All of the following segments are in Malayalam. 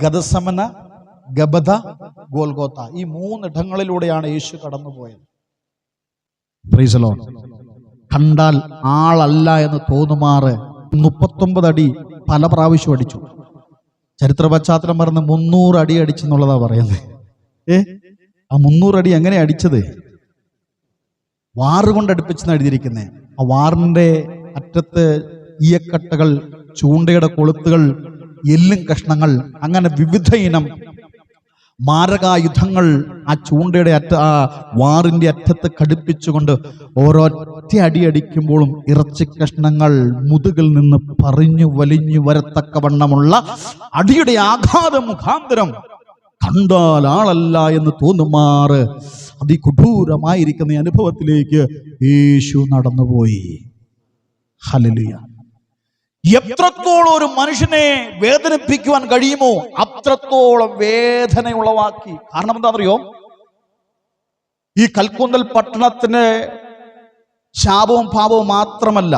ഗദസമന, ഗബദ, ഗോൽഗോത്ത. ഈ 3 ഇടങ്ങളിലൂടെയാണ് യേശു കടന്നുപോയത്. Praise the Lord. കണ്ടാൽ ആളല്ല എന്ന് തോന്നുമാറ് 39 അടി പല പ്രാവശ്യം അടിച്ചു. ചരിത്ര പശ്ചാത്തലം പറഞ്ഞ് 300 അടി അടിച്ചെന്നുള്ളതാ പറയുന്നത്. ആ 300 അടി എങ്ങനെ അടിച്ചത്? വാറുകൊണ്ട് അടുപ്പിച്ചെന്ന് എഴുതിയിരിക്കുന്നത്. ആ വാറിന്റെ അറ്റത്ത് ഈയക്കട്ടകൾ, ചൂണ്ടയുടെ കൊളുത്തുകൾ, എല്ലും കഷ്ണങ്ങൾ, അങ്ങനെ വിവിധ ഇനം മാരകായുധങ്ങൾ ആ ചൂണ്ടയുടെ ആ വാറിന്റെ അറ്റത്ത് ഘടിപ്പിച്ചുകൊണ്ട് ഓരോറ്റ അടി അടിക്കുമ്പോഴും ഇറച്ചി കഷ്ണങ്ങൾ മുതുകിൽ നിന്ന് പറഞ്ഞു വലിഞ്ഞു വരത്തക്കവണ്ണമുള്ള അടിയുടെ ആഘാതം മുഖാന്തരം കണ്ടാൽ ആളല്ല എന്ന് തോന്നുമാറ് അതികൊടൂരമായിരിക്കുന്ന അനുഭവത്തിലേക്ക് യേശു നടന്നുപോയി. ഹല്ലേലൂയ. എത്രത്തോളം ഒരു മനുഷ്യനെ വേദനിപ്പിക്കുവാൻ കഴിയുമോ അത്രത്തോളം വേദന ഉളവാക്കി. കാരണം എന്താണെന്നറിയോ? ഈ കൽക്കുന്തൽ പട്ടണത്തിന് ശാപവും പാപവും മാത്രമല്ല,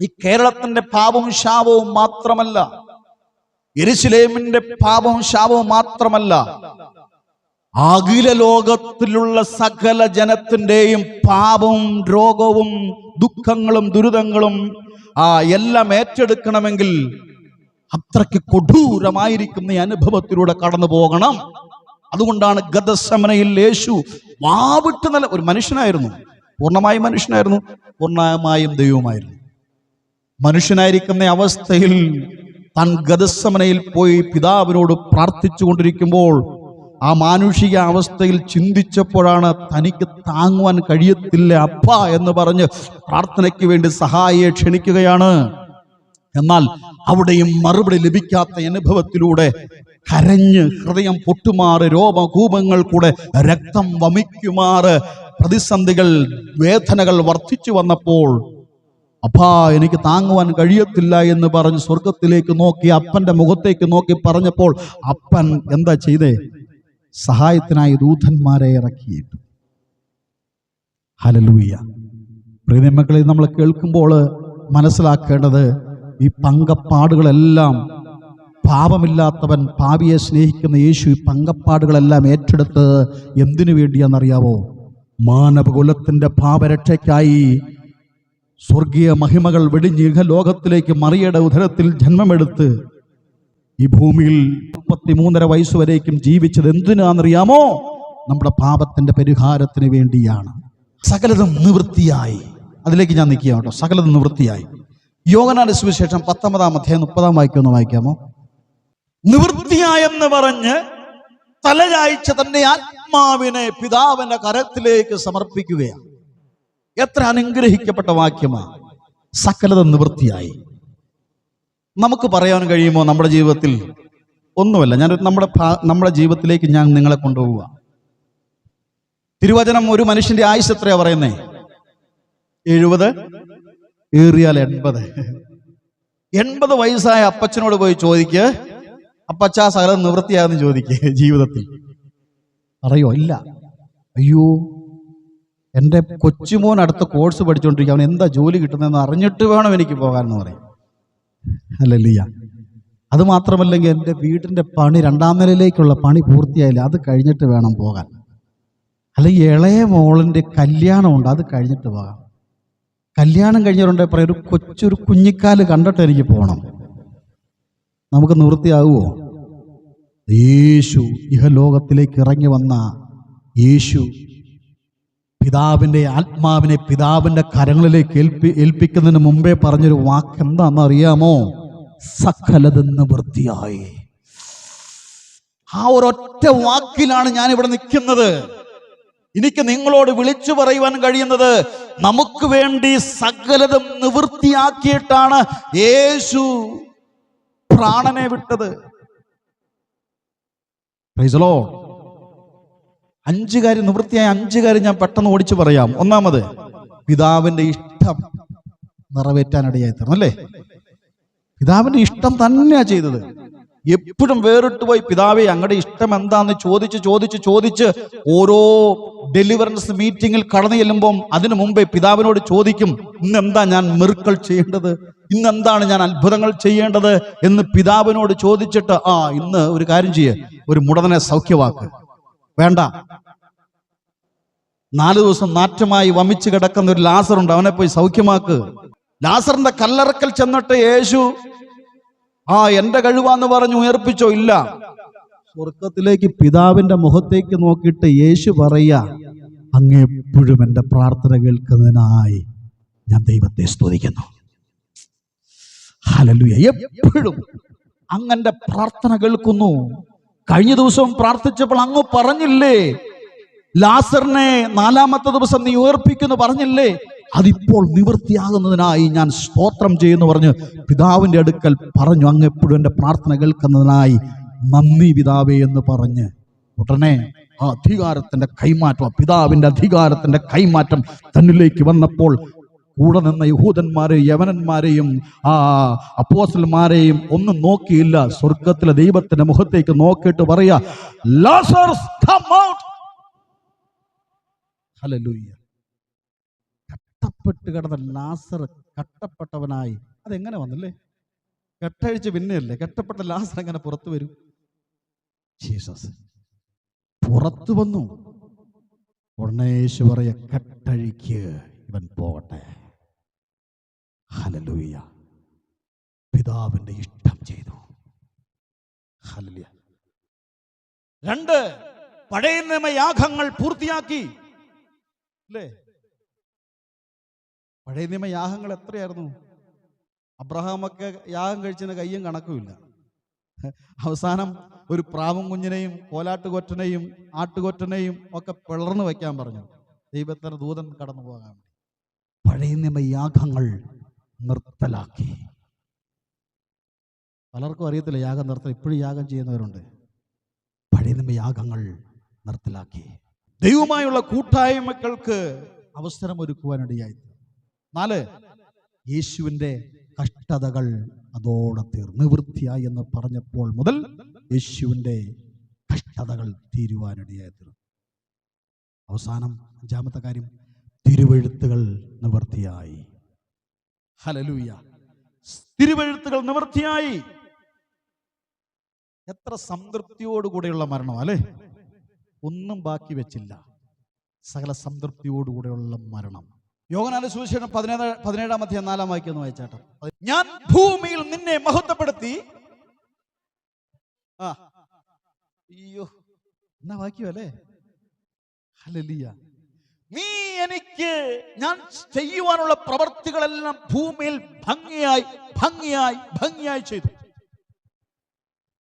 ഈ കേരളത്തിന്റെ പാപവും ശാപവും മാത്രമല്ല, യെരുശലേമിന്റെ പാപവും ശാപവും മാത്രമല്ല, അഖില ലോകത്തിലുള്ള സകല ജനത്തിന്റെയും പാപവും രോഗവും ദുഃഖങ്ങളും ദുരിതങ്ങളും എല്ലാം ഏറ്റെടുക്കണമെങ്കിൽ അത്രയ്ക്ക് കൊടൂരമായിരിക്കുന്ന ഈ അനുഭവത്തിലൂടെ കടന്നു പോകണം. അതുകൊണ്ടാണ് ഗദസമനയിൽ യേശു വാവിട്ട് നല്ല ഒരു മനുഷ്യനായിരുന്നു. പൂർണ്ണമായും മനുഷ്യനായിരുന്നു, പൂർണ്ണമായും ദൈവമായിരുന്നു. മനുഷ്യനായിരിക്കുന്ന അവസ്ഥയിൽ താൻ ഗദസമനയിൽ പോയി പിതാവിനോട് പ്രാർത്ഥിച്ചു കൊണ്ടിരിക്കുമ്പോൾ ആ മാനുഷിക അവസ്ഥയിൽ ചിന്തിച്ചപ്പോഴാണ് തനിക്ക് താങ്ങുവാൻ കഴിയത്തില്ല അപ്പ എന്ന് പറഞ്ഞ് പ്രാർത്ഥനയ്ക്ക് വേണ്ടി സഹായിയെ ക്ഷണിക്കുകയാണ്. എന്നാൽ അവിടെയും മറുപടി ലഭിക്കാത്ത അനുഭവത്തിലൂടെ കരഞ്ഞ് ഹൃദയം പൊട്ടുമാറ്, രോമകൂപങ്ങൾ കൂടെ രക്തം വമിക്കുമാറ് പ്രതിസന്ധികൾ, വേദനകൾ വർദ്ധിച്ചു വന്നപ്പോൾ അപ്പാ എനിക്ക് താങ്ങുവാൻ കഴിയത്തില്ല എന്ന് പറഞ്ഞ് സ്വർഗത്തിലേക്ക് നോക്കി അപ്പന്റെ മുഖത്തേക്ക് നോക്കി പറഞ്ഞപ്പോൾ അപ്പൻ എന്താ ചെയ്തേ? സഹായത്തിനായി ദൂതന്മാരെ ഇറക്കിയിട്ടു. ഹല്ലേലൂയ. പ്രിയമക്കളെ, നമ്മൾ കേൾക്കുമ്പോൾ മനസ്സിലാക്കേണ്ടത് ഈ പങ്കപ്പാടുകളെല്ലാം പാപമില്ലാത്തവൻ, പാപിയെ സ്നേഹിക്കുന്ന യേശു ഈ പങ്കപ്പാടുകളെല്ലാം ഏറ്റെടുത്ത് എന്തിനു വേണ്ടിയാണെന്നറിയാവോ? മാനവകുലത്തിന്റെ പാപരക്ഷയ്ക്കായി സ്വർഗീയ മഹിമകൾ വെടിഞ്ഞ് ലോകത്തിലേക്ക് മറിയയുടെ ഉദരത്തിൽ ജന്മമെടുത്ത് ഈ ഭൂമിയിൽ 33.5 വയസ്സ് വരേക്കും ജീവിച്ചത് എന്തിനാണെന്നറിയാമോ? നമ്മുടെ പാപത്തിന്റെ പരിഹാരത്തിന് വേണ്ടിയാണ്. സകലതും നിവൃത്തിയായി. അതിലേക്ക് ഞാൻ നിൽക്കുക കേട്ടോ. സകലതും നിവൃത്തിയായി. യോഹന്നാന്റെ സുവിശേഷം 19-ാം അധ്യായം 30-ാം വാക്യം ഒന്ന് വായിക്കാമോ? നിവൃത്തിയായെന്ന് പറഞ്ഞ് തലചായ്ച്ച തന്റെ ആത്മാവിനെ പിതാവിന്റെ കരത്തിലേക്ക് സമർപ്പിക്കുകയാണ്. എത്ര അനുഗ്രഹിക്കപ്പെട്ട വാക്യമാണ്. സകലതും നിവൃത്തിയായി. നമുക്ക് പറയാൻ കഴിയുമോ നമ്മുടെ ജീവിതത്തിൽ? ഒന്നുമല്ല. നമ്മുടെ ജീവിതത്തിലേക്ക് ഞാൻ നിങ്ങളെ കൊണ്ടുപോവുക. തിരുവചനം ഒരു മനുഷ്യന്റെ ആയുസ് എത്രയാ പറയുന്നേ? 70, ഏറിയാൽ 80. 80 വയസ്സായ അപ്പച്ചനോട് പോയി ചോദിക്ക്, അപ്പച്ചാ സകലം നിവൃത്തിയായെന്ന് ചോദിക്ക്. ജീവിതത്തിൽ പറയോ? ഇല്ല. അയ്യോ, എൻ്റെ കൊച്ചുമോൻ അടുത്ത കോഴ്സ് പഠിച്ചുകൊണ്ടിരിക്കുക, അവൻ എന്താ ജോലി കിട്ടുന്നതെന്ന് അറിഞ്ഞിട്ട് വേണം എനിക്ക് പോകാൻ എന്ന് പറയും. ഹല്ലേലൂയ. അത് മാത്രമല്ലെങ്കിൽ എൻ്റെ വീടിൻ്റെ പണി 2ാം നിലയിലേക്കുള്ള പണി പൂർത്തിയായില്ല, അത് കഴിഞ്ഞിട്ട് വേണം പോകാൻ. അല്ലെങ്കിൽ ഇളയ മോളിൻ്റെ കല്യാണമുണ്ട്, അത് കഴിഞ്ഞിട്ട് പോകാം. കല്യാണം കഴിഞ്ഞവരുണ്ടെ പറയും ഒരു കുഞ്ഞിക്കാല് കണ്ടിട്ട് എനിക്ക് പോകണം. നമുക്ക് നിവൃത്തിയാകുമോ? യേശു ഇഹലോകത്തിലേക്ക് ഇറങ്ങി വന്ന യേശു പിതാവിൻ്റെ ആത്മാവിനെ പിതാവിൻ്റെ കരങ്ങളിലേക്ക് ഏൽപ്പിക്കുന്നതിന് മുമ്പേ പറഞ്ഞൊരു വാക്ക് എന്താണെന്ന് അറിയാമോ? സകലതും നിവൃത്തിയായി. ആ ഒരൊറ്റ വാക്കിലാണ് ഞാൻ ഇവിടെ നിൽക്കുന്നത്. എനിക്ക് നിങ്ങളോട് വിളിച്ചു പറയുവാൻ കഴിയുന്നത്, നമുക്ക് വേണ്ടി സകലതും നിവൃത്തിയാക്കിയിട്ടാണ് യേശു പ്രാണനെ വിട്ടത്. Praise the Lord. 5 കാര്യം നിവൃത്തിയായ 5 കാര്യം ഞാൻ പെട്ടെന്ന് ഓടിച്ചു പറയാം. ഒന്നാമത്, പിതാവിന്റെ ഇഷ്ടം നിറവേറ്റാനിടയായി തീർന്നു. അല്ലേ? പിതാവിന്റെ ഇഷ്ടം തന്നെയാ ചെയ്തത്. എപ്പോഴും വേറിട്ട് പോയി പിതാവേ അങ്ങയുടെ ഇഷ്ടം എന്താന്ന് ചോദിച്ച് ഓരോ ഡെലിവറൻസ് മീറ്റിങ്ങിൽ കടന്നു ചെല്ലുമ്പം അതിനു മുമ്പേ പിതാവിനോട് ചോദിക്കും, ഇന്ന് എന്താ ഞാൻ മിറക്കിൾ ചെയ്യേണ്ടത്, ഇന്ന് എന്താണ് ഞാൻ അത്ഭുതങ്ങൾ ചെയ്യേണ്ടത് എന്ന് പിതാവിനോട് ചോദിച്ചിട്ട്, ഇന്ന് ഒരു കാര്യം ചെയ്യ്, ഒരു മുടനെ സൗഖ്യമാക്ക്. വേണ്ട, 4 ദിവസം നാറ്റമായി വമിച്ച് കിടക്കുന്ന ഒരു ലാസറുണ്ട്, അവനെ പോയി സൗഖ്യമാക്ക്. ലാസറിന്റെ കല്ലറക്കൽ ചെന്നിട്ട് യേശു എന്റെ കഴിവാന്ന് പറഞ്ഞു ഉയർപ്പിച്ചോ? ഇല്ല. സ്വർഗത്തിലേക്ക് പിതാവിന്റെ മുഖത്തേക്ക് നോക്കിയിട്ട് യേശു പറയാ, അങ്ങ് എപ്പോഴും എന്റെ പ്രാർത്ഥന കേൾക്കുന്നതിനായി ഞാൻ ദൈവത്തെ സ്തുതിക്കുന്നു. ഹല്ലേലൂയ. എപ്പോഴും അങ്ങന്റെ പ്രാർത്ഥന കേൾക്കുന്നു. കഴിഞ്ഞ ദിവസവും പ്രാർത്ഥിച്ചപ്പോൾ അങ്ങ് പറഞ്ഞില്ലേ, ലാസറിനെ 4-ാമത്തെ ദിവസം നീ ഉയർപ്പിക്കുന്നു പറഞ്ഞില്ലേ, അതിപ്പോൾ നിവൃത്തിയാകുന്നതിനായി ഞാൻ സ്തോത്രം ചെയ്യുന്നു പറഞ്ഞ് പിതാവിന്റെ അടുക്കൽ പറഞ്ഞു. അങ്ങ് എപ്പോഴും എന്റെ പ്രാർത്ഥന കേൾക്കുന്നതിനായി നന്ദി പിതാവേ എന്ന് പറഞ്ഞ് ഉടനെ അധികാരത്തിന്റെ കൈമാറ്റം, പിതാവിന്റെ അധികാരത്തിന്റെ കൈമാറ്റം തന്നിലേക്ക് വന്നപ്പോൾ കൂടെ നിന്ന യഹൂദന്മാരെയും യവനന്മാരെയും അപ്പോസ്തലന്മാരെയും ഒന്നും നോക്കിയില്ല. സ്വർഗത്തിലെ ദൈവത്തിന്റെ മുഖത്തേക്ക് നോക്കിയിട്ട് പറയാ, ലാസറസ് കം ഔട്ട്. ഹല്ലേലൂയ. കട്ടപ്പെട്ട് കിടന്ന ലാസർ കട്ടപ്പെട്ടവനായി അതെങ്ങനെ വന്നല്ലേ? കെട്ടഴിച്ച് പിന്നെയല്ലേ? കെട്ടപ്പെട്ട ലാസർ എങ്ങനെ പുറത്തു വരും? ജീസസ് പുറത്തു വന്നു. ഉടനെ യേശു പറയ, കെട്ടഴിക്ക്, ഇവൻ പോകട്ടെ. ഹല്ലേലൂയ. പിതാവിന്റെ ഇഷ്ടം ചെയ്തു. ഹല്ലേലൂയ. 2 പഴയ നിയമയാഗങ്ങൾ പൂർത്തിയാക്കി അല്ലേ? പഴയ നിയമയാഗങ്ങൾ എത്രയായിരുന്നു? അബ്രഹാമൊക്കെ യാഗം കഴിച്ചതിന് കയ്യും കണക്കുമില്ല. അവസാനം ഒരു പ്രാവും കുഞ്ഞിനെയും കോലാട്ടുകൊറ്റനെയും ആട്ടുകൊറ്റനെയും ഒക്കെ പിളർന്നു വയ്ക്കാൻ പറഞ്ഞു, ദൈവത്തിന്റെ ദൂതൻ കടന്നു പോകാൻ. പഴയ നിയമയാഗങ്ങൾ നിർത്തലാക്കി. പലർക്കും അറിയത്തില്ല യാഗം നിർത്തൽ. ഇപ്പോഴും യാഗം ചെയ്യുന്നവരുണ്ട്. പഴയ നിയമയാഗങ്ങൾ നിർത്തലാക്കി. ദൈവവുമായുള്ള കൂട്ടായ്മകൾക്ക് അവസരമൊരുക്കുവാനിടയായി. 4 യേശുവിൻ്റെ കഷ്ടതകൾ അതോടെ നിവൃത്തിയായി എന്ന് പറഞ്ഞപ്പോൾ മുതൽ യേശുവിൻ്റെ കഷ്ടതകൾ തീരുവാനിടയായി. അവസാനം 5-ാമത്തെ കാര്യം, തിരുവെഴുത്തുകൾ നിവൃത്തിയായി. ഹല്ലേലൂയ. തിരുവെഴുത്തുകൾ നിവൃത്തിയായി. എത്ര സംതൃപ്തിയോടുകൂടെയുള്ള മരണം അല്ലേ? ഒന്നും ബാക്കി വെച്ചില്ല. സകല സംതൃപ്തിയോടുകൂടെയുള്ള മരണം. യോഹന്നാന്റെ സുവിശേഷം 17-ാം അധ്യായം 4-ാം വാക്യം ഒന്ന് വായിച്ചാട്ടെ. ഞാൻ ഭൂമിയിൽ നിന്നെ മഹത്വപ്പെടുത്തി. അയ്യോ, എന്നാ വാക്യം അല്ലേ? ഹല്ലേലൂയ. നീ എനിക്ക് ഞാൻ ചെയ്യുവാനുള്ള പ്രവർത്തികളെല്ലാം ഭൂമിയിൽ ഭംഗിയായി ചെയ്തു.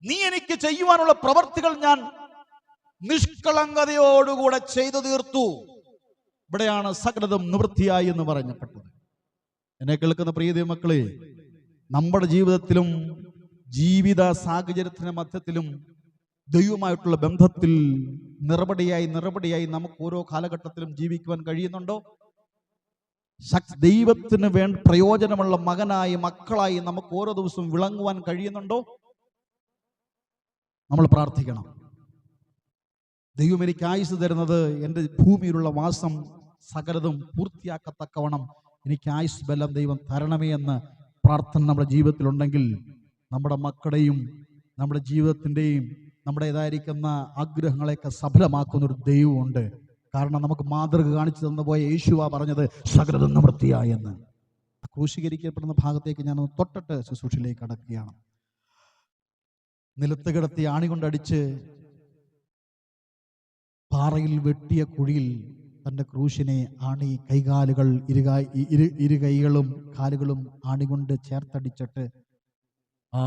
നീ എനിക്ക് ചെയ്യുവാനുള്ള പ്രവർത്തികൾ ഞാൻ നിഷ്കളങ്കതയോടുകൂടെ ചെയ്തു തീർത്തു. ഇവിടെയാണ് സകലതും നിവൃത്തിയായി എന്ന് പറയപ്പെട്ടത്. എന്നെ കേൾക്കുന്ന പ്രിയ ദൈവമക്കളെ, നമ്മുടെ ജീവിതത്തിലും ജീവിത സാഹചര്യത്തിന്റെ മധ്യത്തിലും ദൈവമായിട്ടുള്ള ബന്ധത്തിൽ നിറപടിയായി നമുക്ക് ഓരോ കാലഘട്ടത്തിലും ജീവിക്കുവാൻ കഴിയുന്നുണ്ടോ? ദൈവത്തിന് പ്രയോജനമുള്ള മക്കളായി നമുക്ക് ഓരോ ദിവസവും വിളങ്ങുവാൻ കഴിയുന്നുണ്ടോ? നമ്മൾ പ്രാർത്ഥിക്കണം. ദൈവം എനിക്ക് ആയുസ് തരുന്നത് എൻ്റെ ഭൂമിയിലുള്ള വാസം സകലതും പൂർത്തിയാക്കത്തക്കവണ്ണം എനിക്ക് ആയുസ് ബലം ദൈവം തരണമേ എന്ന പ്രാർത്ഥന നമ്മുടെ ജീവിതത്തിലുണ്ടെങ്കിൽ നമ്മുടെ മക്കളുടെയും നമ്മുടെ ജീവിതത്തിൻ്റെയും നമ്മുടേതായിരിക്കുന്ന ആഗ്രഹങ്ങളെയൊക്കെ സഫലമാക്കുന്നൊരു ദൈവമുണ്ട്. കാരണം നമുക്ക് മാതൃക കാണിച്ചു തന്നു പോയ യേശുവാ പറഞ്ഞത് സകലതും നിവൃത്തിയായി എന്ന്. ക്രൂശീകരിക്കപ്പെടുന്ന ഭാഗത്തേക്ക് ഞാൻ തൊട്ടിട്ട് ശുശ്രൂഷയിലേക്ക് കടക്കുകയാണ്. നിലത്ത് കിടത്തി ആണി കൊണ്ടടിച്ച് പാറയിൽ വെട്ടിയ കുഴിയിൽ തൻ്റെ ക്രൂശിനെ ആണി കൈകാലുകൾ ഇരുകൈകളും കാലുകളും ആണികൊണ്ട് ചേർത്തടിച്ചിട്ട് ആ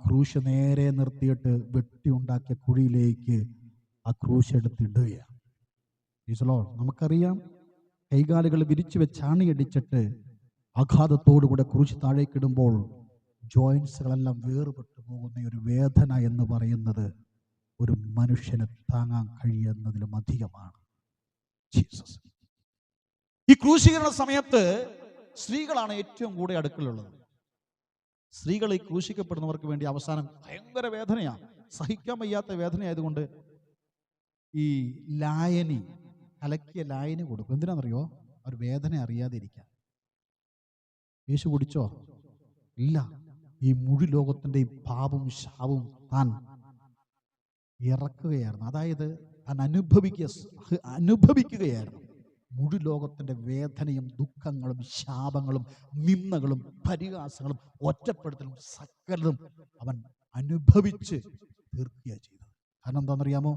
ക്രൂശ് നേരെ നിർത്തിയിട്ട് വെട്ടി ഉണ്ടാക്കിയ കുഴിയിലേക്ക് ആ ക്രൂശ് എടുത്തിടുകയാണ്. നമുക്കറിയാം, കൈകാലുകൾ വിരിച്ചു വെച്ച് ആണിയടിച്ചിട്ട് ആഘാതത്തോടുകൂടെ ക്രൂശ് താഴേക്കിടുമ്പോൾ ജോയിൻസുകളെല്ലാം വേർപെട്ടു പോകുന്ന ഒരു വേദന എന്ന് പറയുന്നത് ഒരു മനുഷ്യന് താങ്ങാൻ കഴിയുന്നതിലും അധികമാണ്. ജീസസ്. ഈ ക്രൂശീകരണ സമയത്ത് സ്ത്രീകളാണ് ഏറ്റവും കൂടെ അടുക്കലുള്ളത്. സ്ത്രീകൾ ഈ ക്രൂശിക്കപ്പെടുന്നവർക്ക് വേണ്ടി അവസാനം ഭയങ്കര വേദനയാണ്, സഹിക്കാൻ വയ്യാത്ത വേദനയായതുകൊണ്ട് ഈ ലായനി, കലക്കിയ ലായനി കൊടുക്കും. എന്തിനാണെന്നറിയോ? അവർ വേദന അറിയാതിരിക്കാൻ. യേശു കുടിച്ചോ? ഇല്ല, ഈ മുഴു ലോകത്തിൻ്റെ പാപവും ശാപവും താൻ ഇറക്കുകയായിരുന്നു. അതായത് താൻ അനുഭവിക്കുകയായിരുന്നു. മുഴു ലോകത്തിൻ്റെ വേദനയും ദുഃഖങ്ങളും ശാപങ്ങളും നിന്ദകളും പരിഹാസങ്ങളും ഒറ്റപ്പെടുത്തലും സകലതും അവൻ അനുഭവിച്ച് തീർക്കുകയാണ് ചെയ്തത്. കാരണം എന്താണെന്നറിയാമോ?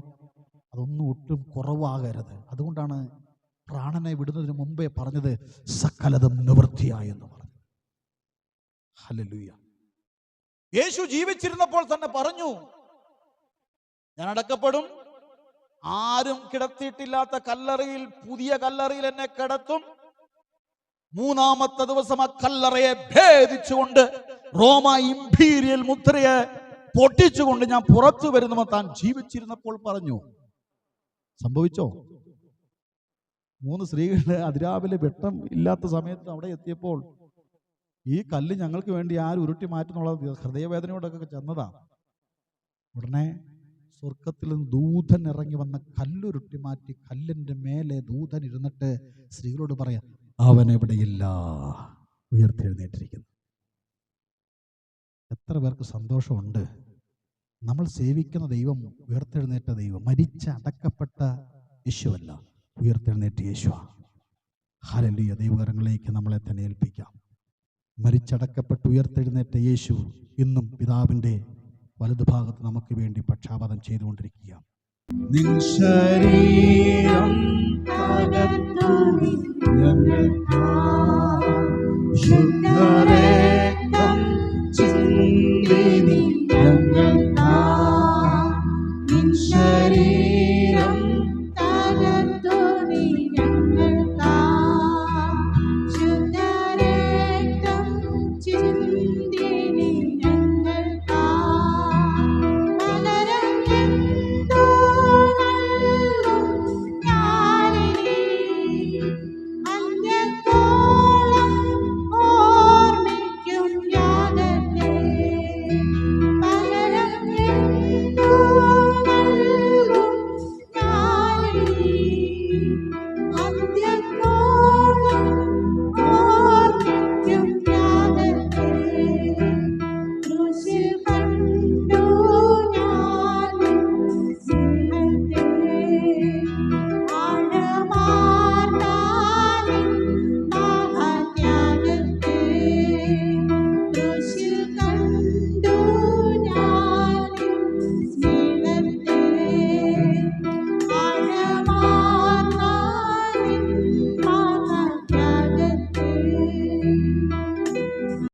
അതൊന്നും ഒട്ടും കുറവാകരുത്. അതുകൊണ്ടാണ് പ്രാണനെ വിടുന്നതിന് മുമ്പേ പറഞ്ഞത് സകലതും നിവൃത്തിയായെന്ന് പറഞ്ഞു. ഹല്ലേലൂയ. യേശു ജീവിച്ചിരുന്നപ്പോൾ തന്നെ പറഞ്ഞു, ഞാൻ അടക്കപ്പെടും, ആരും കിടത്തിയിട്ടില്ലാത്ത കല്ലറയിൽ, പുതിയ കല്ലറയിൽ എന്നെ കിടത്തും, മൂന്നാമത്തെ ദിവസം ആ കല്ലറയെ ഭേദിച്ചുകൊണ്ട് റോമ ഇംപീരിയൽ മുദ്രയെ പൊട്ടിച്ചുകൊണ്ട് ഞാൻ പുറത്തു വരുന്നു താൻ ജീവിച്ചിരുന്നപ്പോൾ പറഞ്ഞു. സംഭവിച്ചോ? 3 സ്ത്രീകളുടെ അതിരാവിലെ വെട്ടം ഇല്ലാത്ത സമയത്ത് അവിടെ എത്തിയപ്പോൾ ഈ കല്ല് ഞങ്ങൾക്ക് വേണ്ടി ആരും ഉരുട്ടി മാറ്റുന്നുള്ള ഹൃദയവേദനയോടൊക്കെ ചെന്നതാ. ഉടനെ സ്വർഗത്തിൽ നിന്ന് ദൂതൻ ഇറങ്ങി വന്ന കല്ലുരുട്ടി മാറ്റി കല്ലിൻ്റെ മേലെ ദൂതൻ ഇരുന്നിട്ട് സ്ത്രീകളോട് പറയാം, അവൻ എവിടെയില്ല, ഉയർത്തെഴുന്നേറ്റിരിക്കുന്നു. എത്ര പേർക്ക് സന്തോഷമുണ്ട്? നമ്മൾ സേവിക്കുന്ന ദൈവം ഉയർത്തെഴുന്നേറ്റ ദൈവം, മരിച്ച അടക്കപ്പെട്ട യേശുവല്ല, ഉയർത്തെഴുന്നേറ്റ യേശുവാണ്. ഹല്ലേലൂയ. ദൈവകരങ്ങളിലേക്ക് നമ്മളെ തന്നെ ഏൽപ്പിക്കാം. മരിച്ചടക്കപ്പെട്ട് ഉയർത്തെഴുന്നേറ്റ യേശു ഇന്നും പിതാവിൻ്റെ വലതുഭാഗത്ത് നമുക്ക് വേണ്ടി പക്ഷാപാതം ചെയ്തുകൊണ്ടിരിക്കുക. നിൻ ശരീരം